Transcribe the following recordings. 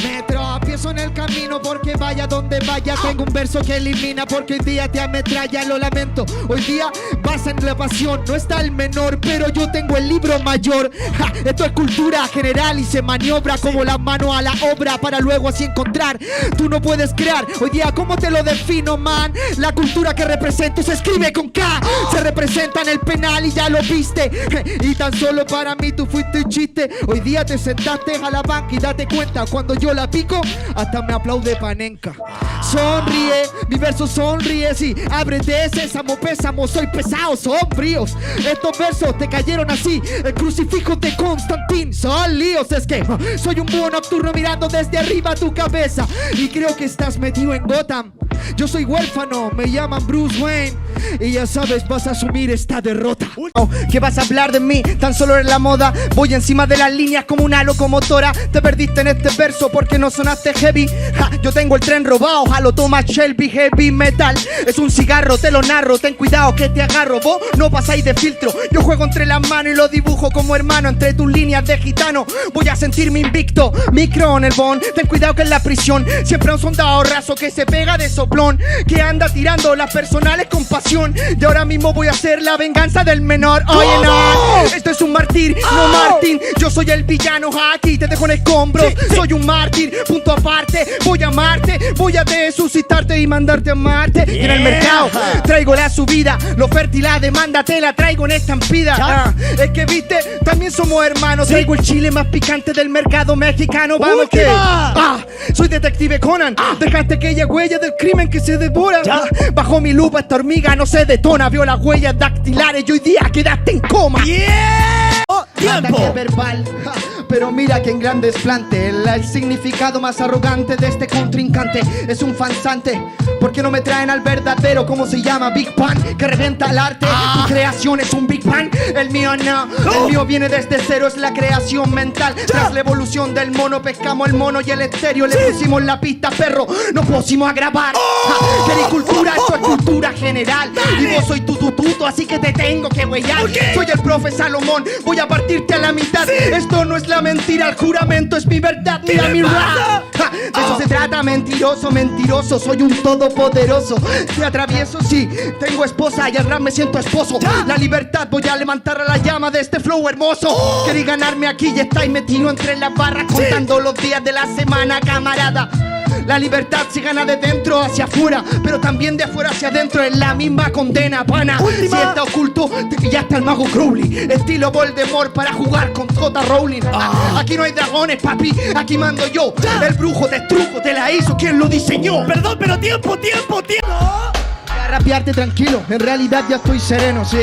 Me tropiezo en el camino porque vaya donde vaya. Tengo un verso que elimina porque hoy día te ametralla. Lo lamento, hoy día vas en la pasión. No está el menor, pero yo tengo el libro mayor. Ja, esto es cultura general y se maniobra como la mano a la obra para luego así encontrar. Tú no puedes crear. Hoy día, ¿cómo te lo defino, man? La cultura que represento se escribe con K. Se representa en el penal y ya lo viste. Y tan solo para mí tú fuiste un chiste. Hoy día te sentaste a la banca y date cuenta, cuando yo la pico, hasta me aplaude Panenka. Sonríe, mi verso sonríe, sí. Ábrete, sésamo, pésamo, soy pesado, son fríos. Estos versos te cayeron así. El crucifijo de Constantín, son líos. Es que soy un búho nocturno mirando desde arriba tu cabeza. Y creo que estás metido en Gotham. Yo soy huérfano, me llaman Bruce Wayne. Y ya sabes, vas a asumir esta derrota. ¿Qué vas a hablar de mí? Tan solo en la moda. Voy encima de las líneas como una locomotora. Te perdiste en este verso porque no sonaste heavy. Ja, yo tengo el tren robado, jalo Thomas Shelby. Heavy metal es un cigarro, te lo narro. Ten cuidado que te agarro, vos no pasáis de filtro. Yo juego entre las manos y lo dibujo como hermano entre tus líneas de gitano. Voy a sentirme invicto, micro en el bon. Ten cuidado que en la prisión siempre un soldado raso que se pega de soplón, que anda tirando las personales con pasión. Y ahora mismo voy a hacer la venganza del menor. Oye, no, esto es un martir, no Martín. Yo soy el villano, aquí te dejo en escombros. Soy un mártir, punto aparte. Voy a amarte, voy a resucitarte y mandarte a Marte. Y en el mercado traigo la subida, la oferta y la demanda te la traigo en estampida. Es que viste, también somos hermanos. Traigo el chile más picante del mercado mexicano. Vamos que soy detective Conan. Dejaste aquella huella del crimen que se devora. Bajo mi lupa esta hormiga no se detona. Vio las huellas dactilares y hoy día quedaste en coma. ¡Tiempo! Verbal, pero mira que en gran desplante. El significado más arrogante de este contrincante es un farsante. ¿Por qué no me traen al verdadero? ¿Cómo se llama? Big Pan, que revienta el arte. Tu creación es un Big Bang, el mío no. El mío viene desde cero, es la creación mental. Tras la evolución del mono, pescamos el mono y el estéreo. Le pusimos la pista, perro, nos pusimos a grabar. ¿Queréis cultura? Esto es cultura general. Y vos soy tu tututo, así que te tengo que huellar. Soy el profe Salomón, voy a partirte a la mitad. Esto no es la mentira, el juramento es mi verdad. Mira mi rap. De eso se trata, mentiroso, mentiroso. Soy un todopoderoso. Te atravieso, sí, tengo esposa y al rap me siento esposo. La libertad voy a levantar a la llama de este flow hermoso. Queréis ganarme aquí y estáis metido entre las barras contando los días de la semana, camarada. La libertad se gana de dentro hacia afuera, pero también de afuera hacia adentro es la misma condena, pana. Si está oculto, te pillaste al mago Crowley. Estilo Voldemort para jugar con J. Rowling. Aquí no hay dragones, papi, aquí mando yo. El brujo de truco te la hizo, ¿quién lo diseñó? Perdón, pero tiempo. A rapearte tranquilo, en realidad ya estoy sereno, sí.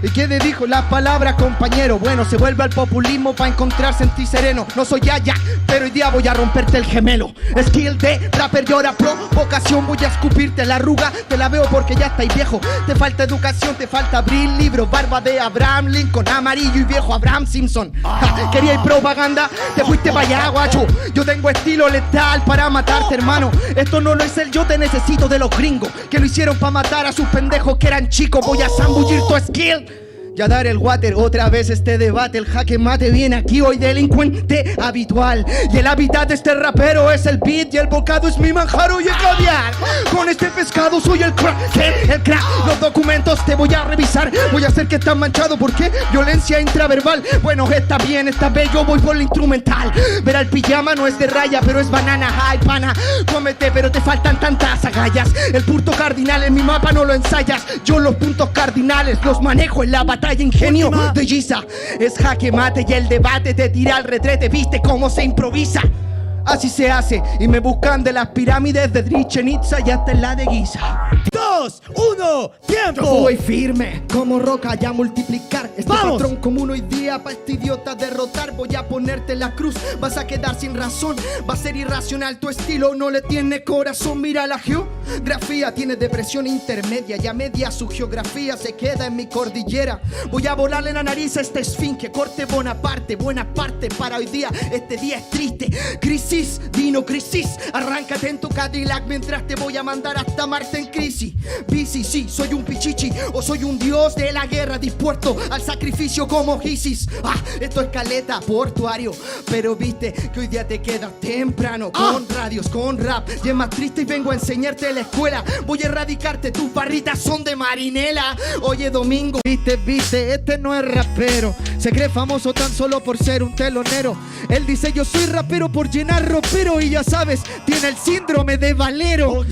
¿Y qué te dijo la palabra compañero? Bueno, se vuelve al populismo para encontrarse en ti sereno. No soy Yaya, pero hoy día voy a romperte el gemelo. Skill de rapper y ahora provocación. Voy a escupirte la arruga, te la veo porque ya estáis viejo. Te falta educación, te falta abrir libros. Barba de Abraham Lincoln, amarillo y viejo Abraham Simpson. ¿Queríais propaganda? Te fuiste para allá, guacho. Yo tengo estilo letal para matarte, hermano. Esto no lo es el yo te necesito de los gringos, que lo hicieron para matar a sus pendejos que eran chicos. Voy a zambullir tu skill y a dar el water, otra vez este debate. El jaque mate viene aquí hoy, delincuente habitual. Y el hábitat de este rapero es el beat y el bocado es mi manjar hoy el caviar. Con este pescado soy el crack, el crack. Los documentos te voy a revisar. Voy a hacer que están manchado, ¿por qué? Violencia intraverbal. Bueno, está bien, está bello, voy por lo instrumental. Verá, el pijama no es de raya, pero es banana high, pana. Cómete, pero te faltan tantas agallas. El punto cardinal en mi mapa no lo ensayas. Yo los puntos cardinales los manejo en la batalla. Ingenio de Giza es jaque mate y el debate te tira al retrete. ¿Viste cómo se improvisa? Así se hace y me buscan de las pirámides de Chichén Itzá y hasta en la de Giza. 2, 1, tiempo. Yo voy firme como roca ya a multiplicar este patrón común hoy día pa' este idiota derrotar. Voy a ponerte la cruz, vas a quedar sin razón. Va a ser irracional tu estilo, no le tiene corazón. Mira la Geo, Grafía tiene depresión intermedia y a media su geografía se queda en mi cordillera. Voy a volarle la nariz a este esfinge, corte Bonaparte, buena parte para hoy día. Este día es triste. Crisis, Dino Crisis, arráncate en tu Cadillac mientras te voy a mandar hasta Marte en crisis. Bici, sí, soy un pichichi o soy un dios de la guerra dispuesto al sacrificio como Isis. Esto es caleta, portuario, pero viste que hoy día te quedas temprano con radios, con rap. Y es más triste y vengo a enseñarte la escuela. Voy a erradicarte, tus barritas son de marinela. Oye, Domingo, Viste, este no es rapero. Se cree famoso tan solo por ser un telonero. Él dice yo soy rapero por llenar ropero. Y ya sabes, tiene el síndrome de Valero.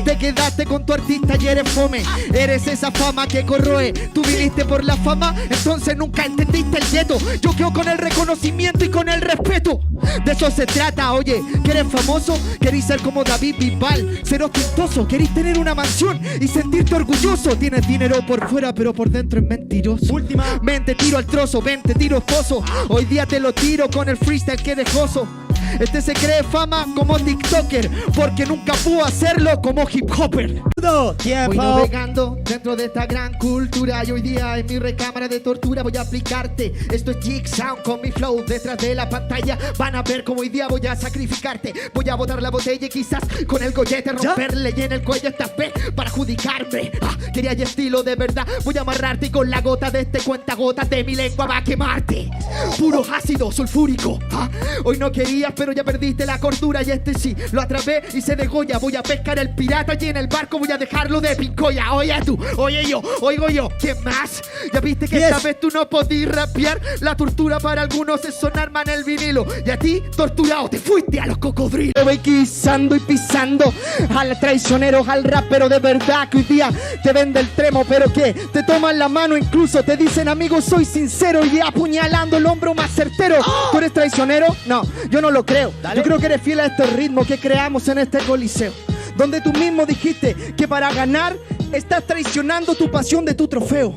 Te quedaste con tu artista y eres fome. Eres esa fama que corroe. Tú viniste por la fama, entonces nunca entendiste el gueto. Yo quedo con el reconocimiento y con el respeto. De eso se trata, oye, que eres famoso. Querís ser como David Bisbal, ser ostentoso. Querís tener una mansión y sentirte orgulloso. Tienes dinero por fuera, pero por dentro es mentiroso. Mente tiro al trozo, mente tiro esposo. Hoy día te lo tiro con el freestyle que dejoso. Este se cree fama como TikToker porque nunca pudo hacerlo como hip hopper. Uno, Voy tiempo. navegando dentro de esta gran cultura y hoy día en mi recámara de tortura voy a aplicarte. Esto es Jigsaw con mi flow detrás de la pantalla. Van a ver cómo hoy día voy a sacrificarte. Voy a botar la botella y quizás con el gollete romperle y en el cuello esta vez para adjudicarme. Quería ya estilo de verdad. Voy a amarrarte y con la gota de este cuentagotas de mi lengua va a quemarte. Puro ácido sulfúrico. Hoy no querías pero ya perdiste la cordura y este sí lo atrapé y se degolla. Voy a pescar el pirata y en el barco voy a dejarlo de pincoya. Oye tú, oye yo, oigo yo. ¿Quién más? Ya viste que esta vez tú no podís rapear. La tortura para algunos es sonar man el vinilo y a ti, torturado, te fuiste a los cocodrilos. Voy guisando y pisando al traicionero, al rapero de verdad que hoy día te vende el tremo, pero que te toman la mano, incluso te dicen amigo soy sincero y apuñalando el hombro más certero. ¿Tú eres traicionero? No, yo no lo creo. Yo creo que eres fiel a este ritmo que creamos en este coliseo, donde tú mismo dijiste que para ganar estás traicionando tu pasión de tu trofeo.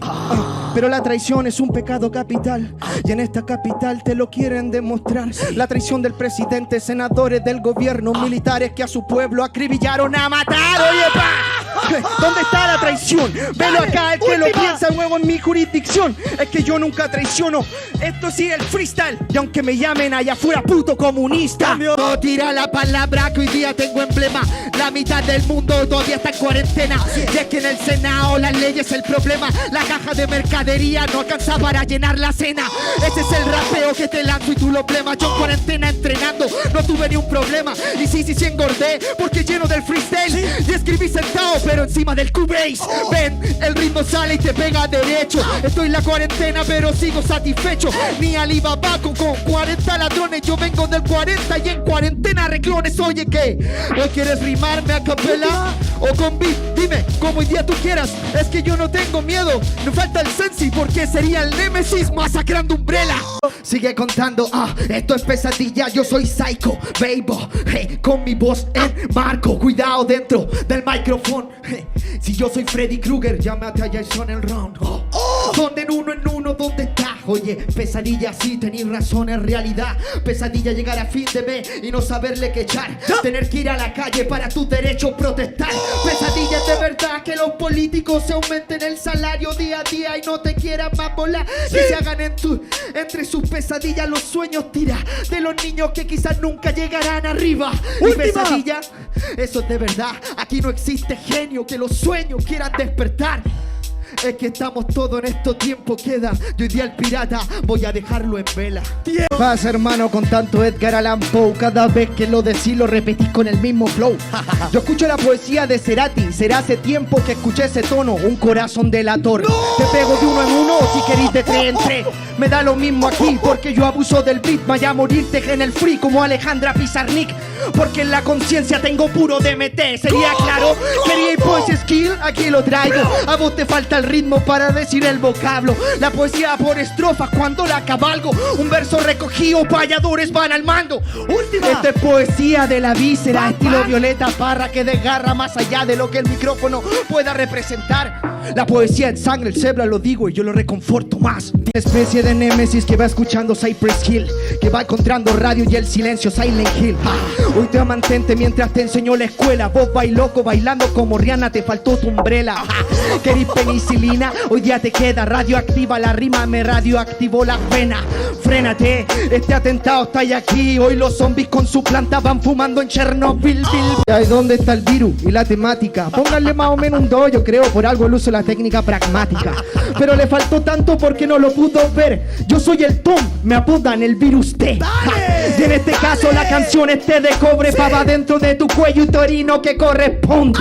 Pero la traición es un pecado capital y en esta capital te lo quieren demostrar. La traición del presidente, senadores del gobierno, militares que a su pueblo acribillaron a matar. Oye, ¿dónde está la traición? Velo acá, el que lo piensa nuevo en mi jurisdicción. Es que yo nunca traiciono. Esto sí es el freestyle. Y aunque me llamen allá afuera puto comunista, no tira la palabra que hoy día tengo emblema. La mitad del mundo todavía está en cuarentena. Y es que en el Senado la ley es el problema. La caja de mercadería no alcanza para llenar la cena. Ese es el rapeo que te lanzo y tú lo blemas. Yo en cuarentena entrenando no tuve ni un problema. Y sí engordé porque lleno del freestyle. Y escribí sentado pero encima del Cubase. Ven, el ritmo sale y te pega derecho. Estoy en la cuarentena pero sigo satisfecho. Ni Alibaba con 40 ladrones. Yo vengo del 40 y en cuarentena reclones. Oye, ¿qué? ¿O quieres rimarme a capela o con beat? Dime, como hoy día tú quieras. Es que yo no tengo miedo. No falta el sensi porque sería el Nemesis masacrando Umbrella. Sigue contando, esto es pesadilla. Yo soy Psycho, baby, con mi voz en marco. Cuidado dentro del micrófono. Si yo soy Freddy Krueger, llámate a Jason el round. Donde en uno, ¿dónde está? Oye, pesadilla, sí, tenés razón, en realidad. Pesadilla llegar a fin de mes y no saberle qué echar. Tener que ir a la calle para tus derechos protestar. Pesadilla es de verdad que los políticos se aumenten el salario día a día y no te quieran más volar. Que se hagan entre sus pesadillas los sueños tira de los niños que quizás nunca llegarán arriba. Y pesadilla, eso es de verdad. Aquí no existe genio que los sueños quieran despertar. Es que estamos todos en estos tiempos queda. Y hoy día el pirata voy a dejarlo en vela. Pasa hermano con tanto Edgar Allan Poe. Cada vez que lo decís lo repetís con el mismo flow. Yo escucho la poesía de Cerati. Será hace tiempo que escuché ese tono. Un corazón delator. Te pego de uno en uno o si querís de tres en tres. Me da lo mismo aquí porque yo abuso del beat. Vaya a morirte en el free como Alejandra Pizarnik. Porque en la conciencia tengo puro DMT. Sería claro, quería pues skill, aquí lo traigo. A vos te falta el el ritmo para decir el vocablo. La poesía por estrofas cuando la cabalgo. Un verso recogido, payadores van al mando. Última. Esta es poesía de la víscera, estilo Violeta Parra, que desgarra más allá de lo que el micrófono pueda representar. La poesía en sangre, el cebra lo digo y yo lo reconforto más. Una especie de némesis que va escuchando Cypress Hill, que va encontrando radio y el silencio Silent Hill. Hoy te mantente mientras te enseñó la escuela. Vos loco bailando como Rihanna, te faltó tu umbrella. Querís penicilina, hoy día te queda radioactiva. La rima me radioactivó la pena. Frénate, este atentado está ya aquí. Hoy los zombies con su planta van fumando en Chernobyl. ¿Y dónde está el virus y la temática? Pónganle más o menos un do, yo creo, por algo el uso de la técnica pragmática. Pero le faltó tanto porque no lo pudo ver. Yo soy el Tom, me apodan el virus T. Y en este caso la canción es té de cobre, sí, para dentro de tu cuello y torino que corresponde.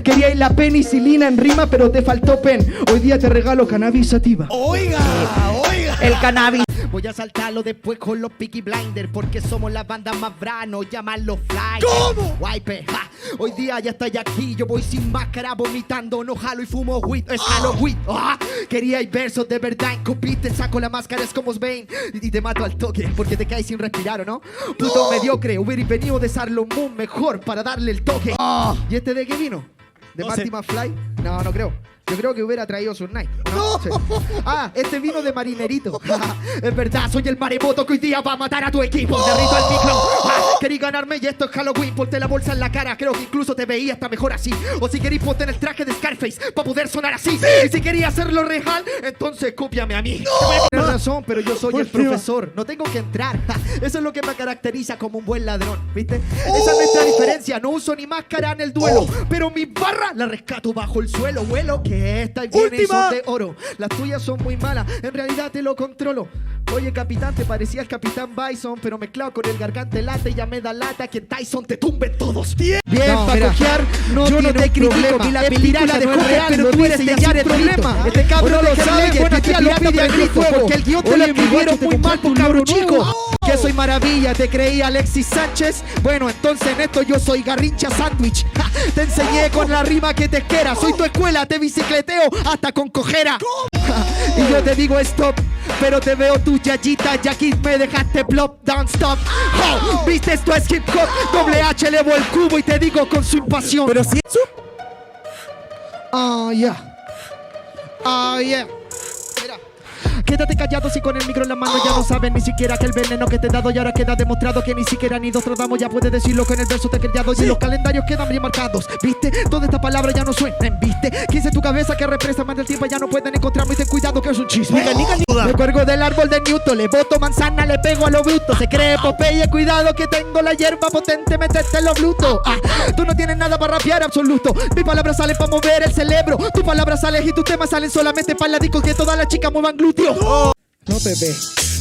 Quería ir la penicilina en rima, pero te faltó pen. Hoy día te regalo cannabis sativa. Oiga, oiga. El cannabis. Voy a saltarlo después con los Peaky Blinders, porque somos la banda más brano, llamarlo fly. ¿Cómo? Wipe, hoy día ya estoy aquí, yo voy sin máscara vomitando, no jalo y fumo weed, es Halloween. Quería ir versos de verdad, en compite saco la máscara, es como Bane y te mato al toque, porque te caes sin respirar, ¿o no? Puto mediocre, hubiera venido de Sailor Moon mejor para darle el toque. ¿Y este de qué vino? ¿De No Marty sé. McFly? No, no creo. Yo creo que hubiera traído su Night. ¿No? Sí. Este vino de marinerito. Es verdad, soy el maremoto que hoy día va a matar a tu equipo. Derrito el micro. Querí ganarme y esto es Halloween. Ponte la bolsa en la cara, creo que incluso te veía hasta mejor así. O si querís ponte en el traje de Scarface para poder sonar así. ¿Sí? Y si querías hacerlo real, entonces cópiame a mí. Tienes razón, pero yo soy el profesor. No tengo que entrar. Eso es lo que me caracteriza como un buen ladrón, ¿viste? Esa es nuestra diferencia. No uso ni máscara en el duelo, pero mi barra la rescato bajo el suelo. Vuelo que estas vienen son de oro. Las tuyas son muy malas, en realidad te lo controlo. Oye, capitán, te parecía el capitán Bison, pero mezclado con el gargante late, ya me da lata que en Tyson te tumbe todos. Bien, No, para mira, cojear, no yo no tiene te un critico, problema. ni la Es película pirata, de no es Jorge, real, pero no tú tienes eres ya ya sin el problema. problema. Este cabrón No lo lo sabe, sabe, que buena tu tía tía lo lo pide a grito, porque el guión te lo escribieron muy mal, por cabrón chico. Que soy maravilla, te creí Alexis Sánchez. Bueno, entonces en esto yo soy Garrincha Sándwich. Te enseñé con la rima que te esquera. Soy tu escuela, te bicicleteo hasta con cojera. Y yo te digo stop, pero te veo tu yayita, ya aquí me dejaste plop, don't stop. Viste, esto es hip hop, doble H elevo el cubo y te digo con su impasión. Pero si Oh yeah. Oh yeah. Mira. Quédate callado si con el micro en la mano ya no sabes ni siquiera que el veneno que te he dado y ahora queda demostrado que ni siquiera ni Nostradamus ya puede decirlo que en el verso te he criado y los calendarios quedan bien marcados. ¿Viste? Toda esta palabra ya no suenan, ¿viste? 15 tu cabeza que represa más del tiempo ya no pueden encontrarme y ten cuidado que es un chisme. Me cuelgo del árbol de Newton, le boto manzana, le pego a lo bruto. Se cree Popeye, cuidado que tengo la hierba potente, meterte en los blutos. Tú no tienes nada para rapear absoluto. Mis palabras salen para mover el cerebro. Tus palabras salen y tus temas salen solamente para la disco que todas las chicas muevan glúteos. No, bebé,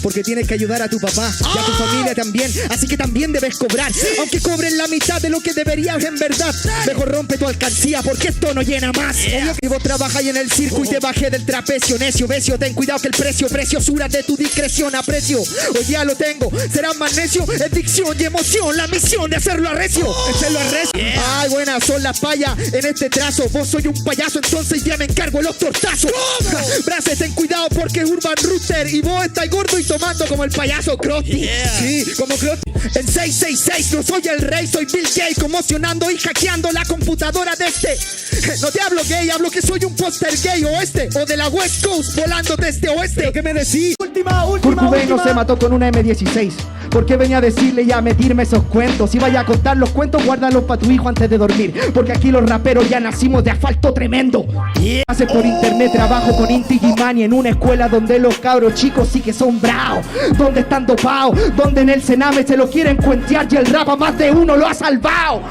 porque tienes que ayudar a tu papá y a tu familia también, así que también debes cobrar, aunque cobren la mitad de lo que deberías en verdad. Mejor rompe tu alcancía porque esto no llena más. Y vos trabajáis en el circo y te bajé del trapecio. Necio, vecio, ten cuidado que el precio, preciosura de tu discreción aprecio. Hoy ya lo tengo, serás más necio, es dicción y emoción, la misión de hacerlo arrecio. Hacerlo arrecio. Ay, buenas son las payas en este trazo. Vos soy un payaso, entonces ya me encargo de los tortazos. Braces, ten cuidado porque es Urban Rooster y vos estás gordo y tomando como el payaso Krusty. Sí, como Krusty. En 666 no soy el rey, soy Bill Gates, conmocionando y hackeando la computadora de este. No te hablo gay, hablo que soy un póster gay oeste o de la West Coast volando desde oeste. ¿Pero qué me decís? última. Kurt Cobain no se mató con una M16. Porque venía a decirle y a medirme esos cuentos. Si vaya a contar los cuentos, guárdalos para tu hijo antes de dormir. Porque aquí los raperos ya nacimos de asfalto tremendo. Hace por internet trabajo con Inti Gimani en una escuela donde los cabros chicos sí que son bravos. Donde están dopados, donde en el Sename se lo quieren cuentear y el rap a más de uno lo ha salvado.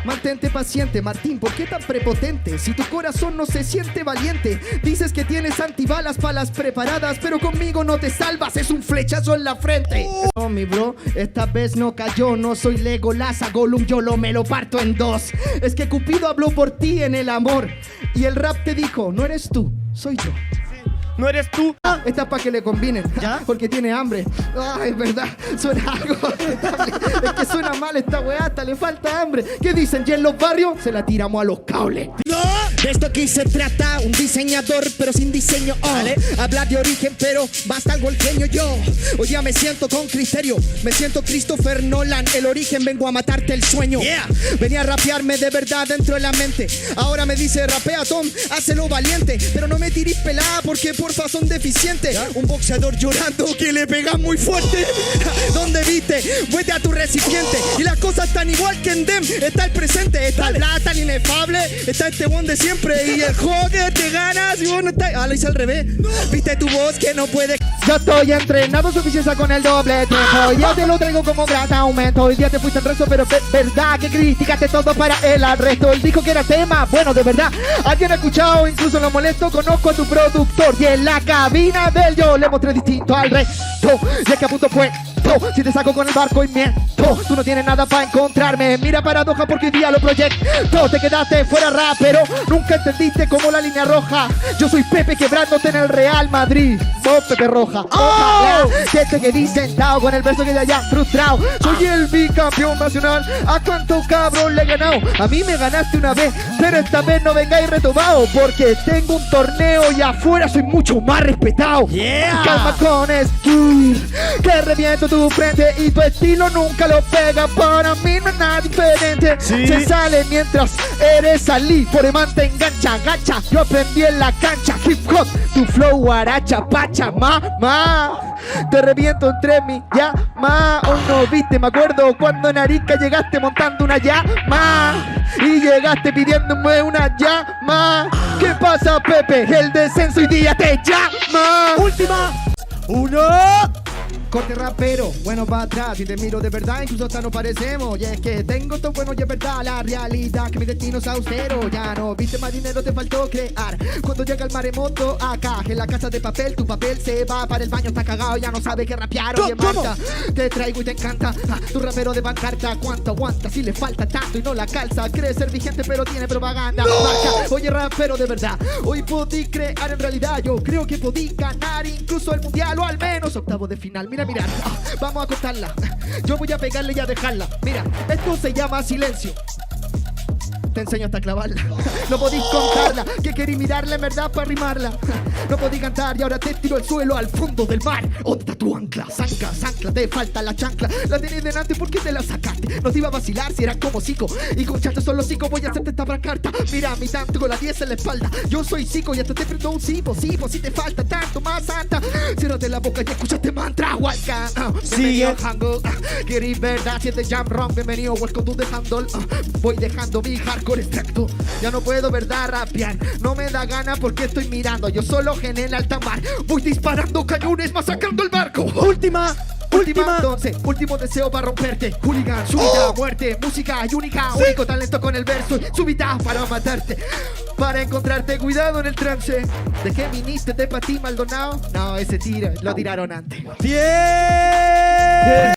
Mantente paciente, Martín, ¿por qué tan prepotente? Si tu corazón no se siente valiente, dices que tienes antibalas para las preparadas, pero conmigo no te salvas, es un flechazo en la frente. No, mi bro, esta vez no cayó, no soy Legolas, a Gollum yo me lo parto en dos. Es que Cupido habló por ti en el amor y el rap te dijo, no eres tú, soy yo. no eres tú. Esta es para que le combinen, ¿Ya? porque tiene hambre. Ay, es verdad, suena algo lamentable. Es que suena mal esta weá, hasta le falta hambre. ¿Qué dicen? Y en los barrios se la tiramos a los cables. ¡No! De esto aquí se trata, un diseñador pero sin diseño. Hablar de origen pero basta algo el genio. Yo hoy ya me siento con criterio, me siento Christopher Nolan. El origen, vengo a matarte el sueño. Venía a rapearme de verdad dentro de la mente. Ahora me dice rapea Tom, hácelo valiente. Pero no me tirís pelada porque porfa son deficientes. Un boxeador llorando que le pega muy fuerte. ¿Dónde viste? Vete a tu recipiente. Y las cosas están igual que en Dem. Está el presente, está el plata, el inefable. Está este one de siempre. Y el juego que te ganas y vos no estás. Ah, lo hice al revés. Viste tu voz que no puede. Yo estoy entrenado suficiencia con el doble tiempo. Ya te lo traigo como gran aumento. Hoy día te fuiste en rezo, pero verdad que criticaste todo para el arresto. Él dijo que era tema, bueno, de verdad. Alguien ha escuchado, incluso lo molesto. Conozco a tu productor y en la cabina del yo le mostré distinto al resto. Y es que a punto fue. Si te saco con el barco y miento, tú no tienes nada para encontrarme. Mira paradoja porque hoy día lo proyecto. Te quedaste fuera rap, pero nunca entendiste como la línea roja. Yo soy Pepe quebrándote en el Real Madrid. Vos Pepe Roja. Ojalá que te quedís sentado con el verso que de allá frustrado. Soy el bicampeón nacional. ¿A cuánto cabrón le he ganado? A mí me ganaste una vez, pero esta vez no vengáis retomado, porque tengo un torneo y afuera soy mucho más respetado. Calma con skill, que reviento tu frente y tu estilo nunca lo pega. Para mí no es nada diferente. Se sale mientras eres salí. Por el man te engancha, gacha. Yo aprendí en la cancha. Hip hop, tu flow guaracha, pacha, mamá. Te reviento entre mi llama. Hoy no viste, me acuerdo cuando en Arica llegaste montando una llama y llegaste pidiéndome una llama. ¿Qué pasa, Pepe? El descenso hoy día te llama. Última. 1. Corte rapero, bueno para atrás. Si te miro de verdad, incluso hasta nos parecemos. Y es que tengo todo bueno y es verdad la realidad, que mi destino es austero. Ya no viste más dinero, te faltó crear. Cuando llega el maremoto acá, en la casa de papel, tu papel se va para el baño, está cagado, ya no sabe qué rapear. Oye Marta, te traigo y te encanta. Tu rapero de pancarta, ¿cuánto aguanta? Si le falta tanto y no la calza. Cree ser vigente pero tiene propaganda. Marca. Oye rapero de verdad, hoy podí crear en realidad. Yo creo que podí ganar incluso el mundial o al menos octavo de final. Mira, vamos a cortarla. Yo voy a pegarle y a dejarla. Mira, esto se llama silencio. Te enseño hasta clavarla. No podís contarla, que querí mirarla en verdad para rimarla. No podí cantar y ahora te tiro al suelo al fondo del mar. ¿Dónde está tu ancla? Zancla, te falta la chancla. La tenés delante, ¿por qué te la sacaste? No te iba a vacilar si eras como Zico. Y con chacho solo Zico voy a hacerte esta carta. Mira mi tanto con la 10 en la espalda. Yo soy Zico y hasta te prendo un sipo. Si te falta tanto más santa. Ciérrate la boca y escuchaste mantra. Bienvenido Hango. Querís verdad, si te jam wrong. Bienvenido, welcome to the handle. Voy dejando mi hardcore extracto. Ya no puedo verdad rapear. No me da gana porque estoy mirando. Yo solo genera alta mar. Voy disparando cañones, masacrando el barco. Última. Entonces, último deseo para romperte. Hooligan, súbita, muerte, música y única. Único talento con el verso. Súbita para matarte. Para encontrarte, cuidado en el trance. ¿De qué viniste de Pati Maldonado? No, ese tiro lo tiraron antes. ¡Bien!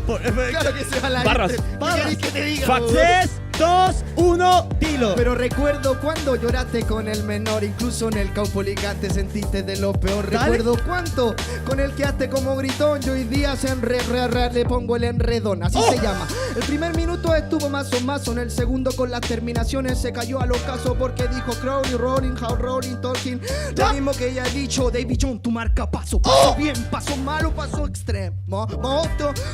Claro que se va la Barras. ¿Qué querés que te diga? Fa 3, 2, 1, dilo. Pero recuerdo cuando lloraste con el menor. Incluso en el Caupolicán te sentiste de lo peor. Dale. Recuerdo cuánto con el que hazte como gritón. Yo hoy día se le pongo el enredón. Así se llama. El primer minuto estuvo más o más. En el segundo con las terminaciones se cayó al ocaso porque dijo Crowley, Rolling, How Rolling, Talking. Lo mismo que ya he dicho, David John, tu marca paso. Paso bien, paso malo, paso extremo.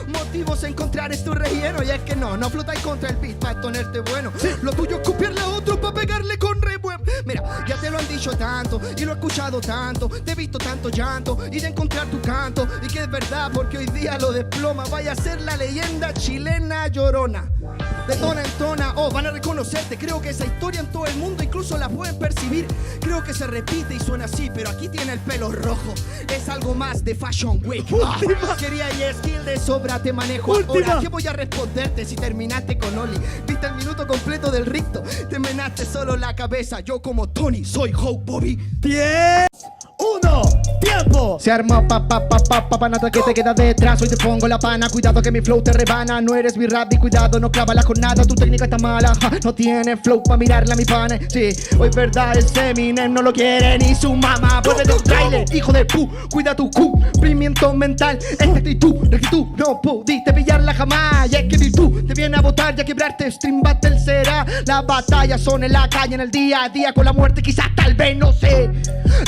Motivos a encontrar esto relleno. Y es que no flotáis contra el beat para ponerte bueno. Lo tuyo es copiarle a otro para pegarle con re buen. Mira, ya te lo han dicho tanto y lo he escuchado tanto. Te he visto tanto llanto y de encontrar tu canto. Y que es verdad porque hoy día lo desploma. Vaya a ser la leyenda chilena llorona. De tona en tona, van a reconocerte. Creo que esa historia en todo el mundo incluso la pueden percibir. Creo que se repite y suena así, pero aquí tiene el pelo rojo. Es algo más de Fashion Week. Quería y skill de sobra, te manejo ahora. ¿Qué voy a responderte si terminaste con Oli? Viste el minuto completo del ricto. Te menaste solo la cabeza. Yo como Tony soy Hope Bobby. 10, 1, tiempo. Se arma panata que te queda detrás. Hoy te pongo la pana, cuidado que mi flow te rebana. No eres mi rap y cuidado, no clava la jornada. Tu técnica está mala, ja, no tiene flow pa' mirarla mi pana. Sí, hoy verdad es Eminem, no lo quiere ni su mamá. Vuelve del trailer, hijo de pu, cuida tu cumplimiento mental. Esta actitud, de que tú no pudiste pillarla jamás. Y es que tú te viene a botar y a quebrarte. Stream Battle será la batalla, son en la calle, en el día a día con la muerte, quizás tal vez, no sé.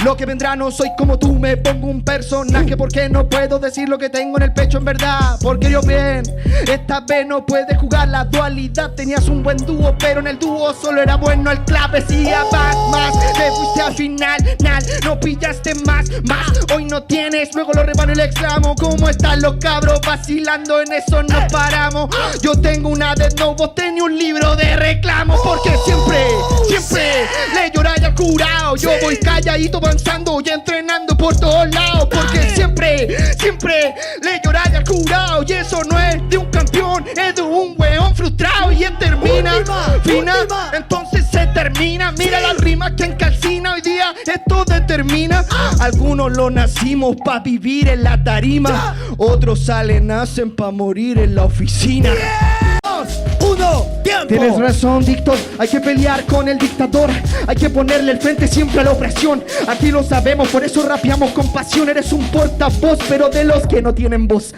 Lo que vendrá, no soy como tú, me pongo un personaje porque no puedo decir lo que tengo en el pecho en verdad. Porque yo bien, esta vez no puedes jugar la dualidad. Tenías un buen dúo, pero en el dúo solo era bueno el clave. Decía más, te fuiste al final, no pillaste más. Hoy no tienes, luego lo rebano y le exclamo. ¿Cómo están los cabros? Vacilando, en eso nos paramos. Yo tengo una de no, vos tenés un libro de reclamos. Porque siempre le lloráis al curao. Yo voy calladito avanzando y entrenando por todos lados. Porque siempre le lloráis al curao. Y eso no es de un campeón, es de un weón frustrado. Y termina, última. entonces se termina. Mira las rimas que encalcina hoy día, esto determina. Algunos lo nacimos pa' vivir en la tarima, otros nacen pa' morir en la oficina. 2, 1, tiempo. Tienes razón, dictor, hay que pelear con el dictador. Hay que ponerle el frente siempre a la opresión. Aquí lo sabemos, por eso rapeamos con pasión. Eres un portavoz, pero de los que no tienen voz.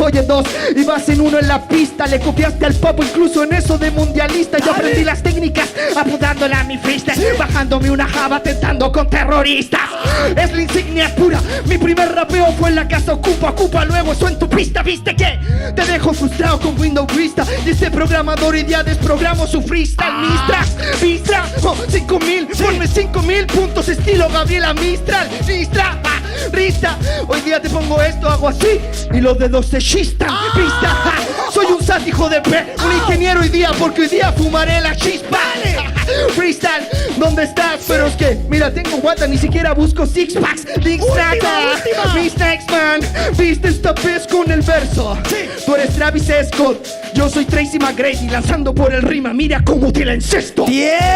Oye, dos, y vas en uno en la pista. Le copiaste al papo incluso en eso de mundialista. Yo aprendí las técnicas apodándola a mi freestyle, bajándome una java tentando con terroristas. Es la insignia pura, mi primer rapeo fue en la casa Ocupa, luego eso en tu pista. ¿Viste que? Te dejo frustrado con Windows Vista. Y este programador hoy día desprogramo su freestyle. Mistra, 5000, ponme 5000 puntos estilo Gabriela Mistral. Rista, hoy día te pongo esto, hago así y los dedos se chistan. Pista, soy un sat hijo de pe, un ingeniero hoy día porque hoy día fumaré la chispa. Freestyle, ¿dónde estás? Pero es que, mira, tengo guata, ni siquiera busco six packs. Última. Mis next man, viste esta vez con el verso. Tú eres Travis Scott, yo soy Tracy McGrady lanzando por el rima. Mira cómo te la encesto.